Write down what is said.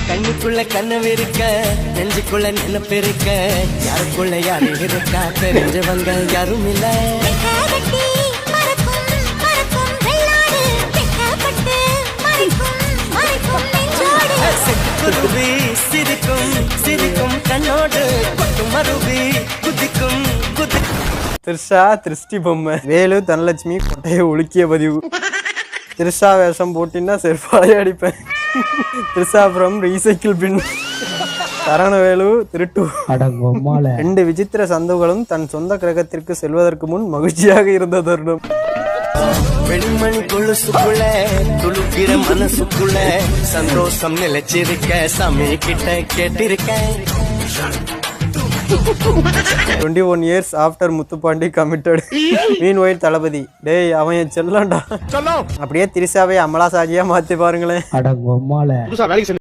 கண்ணுக்குள்ள கனவு இருக்க நெஞ்சுக்குள்ள நினைப்பு இருக்க யாருக்குள்ள யாரு இருக்கா தெரிஞ்சவங்க யாரும் இல்ல குருவி சிரிக்கும் சிரிக்கும் கண்ணோடு கொட்டும் மருவி குதிக்கும் த்ரிஷா திருஷ்டி பொம்மை. வேலு தனலட்சுமி கொட்டையை ஒழுக்கிய பதிவு. த்ரிஷா வேஷம் போட்டின்னா செருப்பாளைய அடிப்பேன். Trisha from recycle bin. Saravanavelu திருட்டு. 2 விசித்திர சந்துகளும் தன் சொந்த கிரகத்திற்கு செல்வதற்கு முன் மகிழ்ச்சியாக இருந்த தருணம். வெண்மணி கொலுசுக்குள்ள துளுக்கிற மனசுக்குள்ள சந்தோஷம் நிலைச்சிருக்க சாமி கிட்ட கேட்டிருக்கேன். 21 years after Muthupandi committed. Meanwhile தளபதி டேய் அவன் செல்லண்டா. அப்படியே திரிசாவை அமலா சாஜியா மாத்தி பாருங்களேன்.